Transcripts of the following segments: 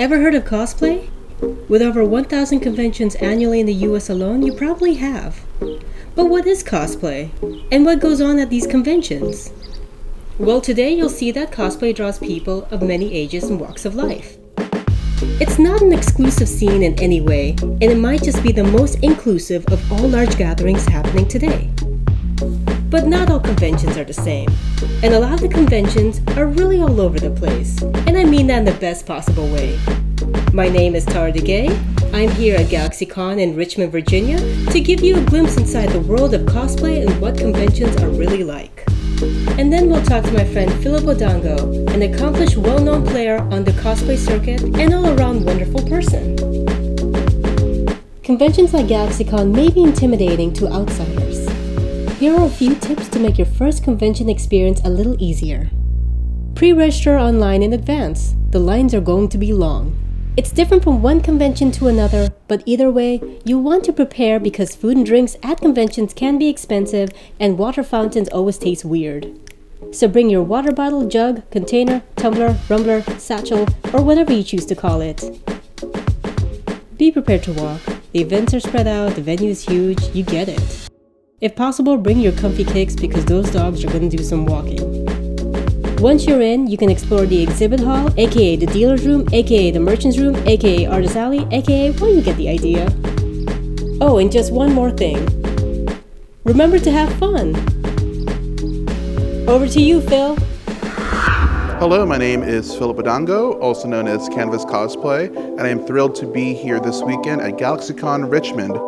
Ever heard of cosplay? With over 1,000 conventions annually in the US alone, you probably have. But what is cosplay? And what goes on at these conventions? Well, today you'll see that cosplay draws people of many ages and walks of life. It's not an exclusive scene in any way, and it might just be the most inclusive of all large gatherings happening today. But not all conventions are the same, and a lot of the conventions are really all over the place, and I mean that in the best possible way. My name is Tara Dighe. I'm here at GalaxyCon in Richmond, Virginia, to give you a glimpse inside the world of cosplay and what conventions are really like. And then we'll talk to my friend Phillip Odango, an accomplished, well-known player on the cosplay circuit and all-around wonderful person. Conventions like GalaxyCon may be intimidating to outsiders. Here are a few tips to make your first convention experience a little easier. Pre-register online in advance. The lines are going to be long. It's different from one convention to another, but either way, you want to prepare because food and drinks at conventions can be expensive and water fountains always taste weird. So bring your water bottle, jug, container, tumbler, rumbler, satchel, or whatever you choose to call it. Be prepared to walk. The events are spread out, the venue is huge, you get it. If possible, bring your comfy kicks because those dogs are going to do some walking. Once you're in, you can explore the exhibit hall, aka the dealer's room, aka the merchant's room, aka artist alley, aka, well, you get the idea. Oh, and just one more thing. Remember to have fun. Over to you, Phil. Hello, my name is Phillip Odango, also known as Canvas Cosplay, and I am thrilled to be here this weekend at GalaxyCon Richmond.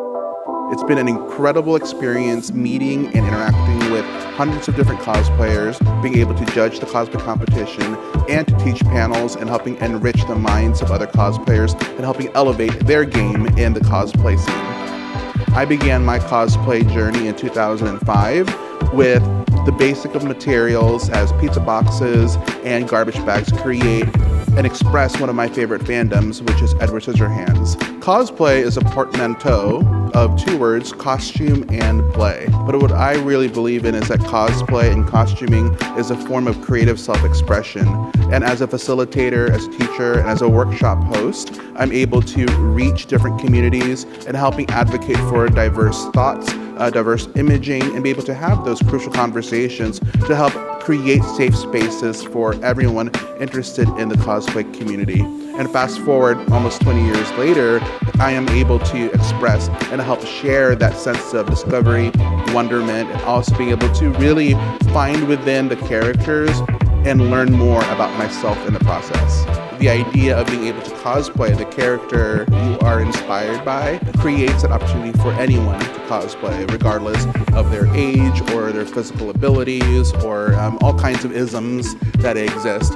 It's been an incredible experience meeting and interacting with hundreds of different cosplayers, being able to judge the cosplay competition, and to teach panels and helping enrich the minds of other cosplayers and helping elevate their game in the cosplay scene. I began my cosplay journey in 2005 with the basic of materials as pizza boxes and garbage bags to create and express one of my favorite fandoms, which is Edward Scissorhands. Cosplay is a portmanteau of two words, costume and play. But what I really believe in is that cosplay and costuming is a form of creative self-expression. And as a facilitator, as a teacher, and as a workshop host, I'm able to reach different communities and helping advocate for diverse thoughts, diverse imaging, and be able to have those crucial conversations to help create safe spaces for everyone interested in the cosplay community. And fast forward almost 20 years later, I am able to express and help share that sense of discovery, wonderment, and also being able to really find within the characters and learn more about myself in the process. The idea of being able to cosplay the character you are inspired by creates an opportunity for anyone to cosplay, regardless of their age or their physical abilities or all kinds of isms that exist.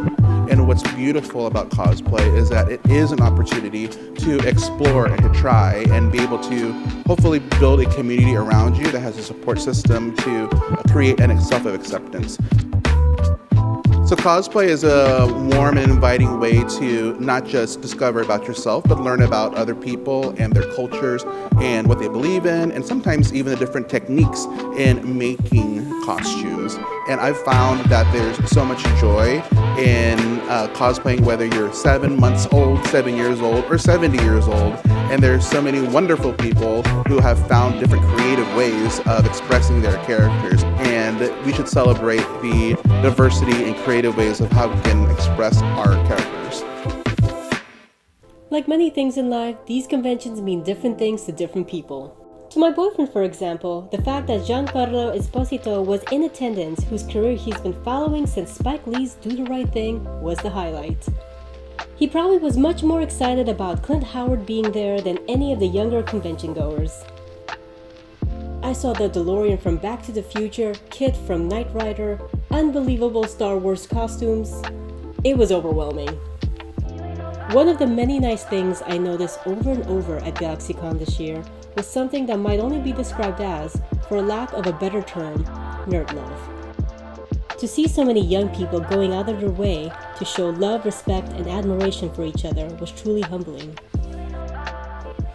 And what's beautiful about cosplay is that it is an opportunity to explore and to try and be able to hopefully build a community around you that has a support system to create an self of acceptance. So cosplay is a warm and inviting way to not just discover about yourself, but learn about other people and their cultures and what they believe in, and sometimes even the different techniques in making costumes. And I've found that there's so much joy in cosplaying, whether you're 7 months old, 7 years old, or 70 years old. And there's so many wonderful people who have found different creative ways of expressing their characters. And we should celebrate the diversity and creative ways of how we can express our characters. Like many things in life, these conventions mean different things to different people. To my boyfriend, for example, the fact that Giancarlo Esposito was in attendance, whose career he's been following since Spike Lee's Do the Right Thing, was the highlight. He probably was much more excited about Clint Howard being there than any of the younger convention goers. I saw the DeLorean from Back to the Future, Kit from Knight Rider, unbelievable Star Wars costumes. It was overwhelming. One of the many nice things I noticed over and over at GalaxyCon this year was something that might only be described as, for lack of a better term, nerd love. To see so many young people going out of their way to show love, respect, and admiration for each other was truly humbling.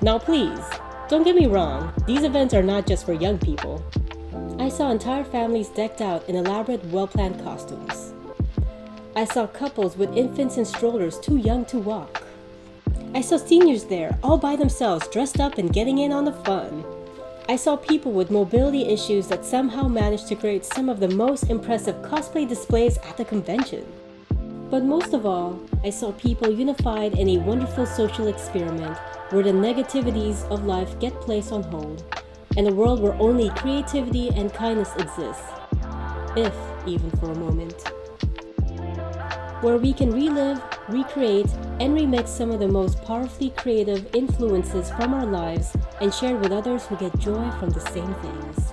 Now please, don't get me wrong, these events are not just for young people. I saw entire families decked out in elaborate, well-planned costumes. I saw couples with infants in strollers too young to walk. I saw seniors there, all by themselves, dressed up and getting in on the fun. I saw people with mobility issues that somehow managed to create some of the most impressive cosplay displays at the convention. But most of all, I saw people unified in a wonderful social experiment where the negativities of life get placed on hold, and a world where only creativity and kindness exists, if even for a moment. Where we can relive, recreate, and remix some of the most powerfully creative influences from our lives and share with others who get joy from the same things.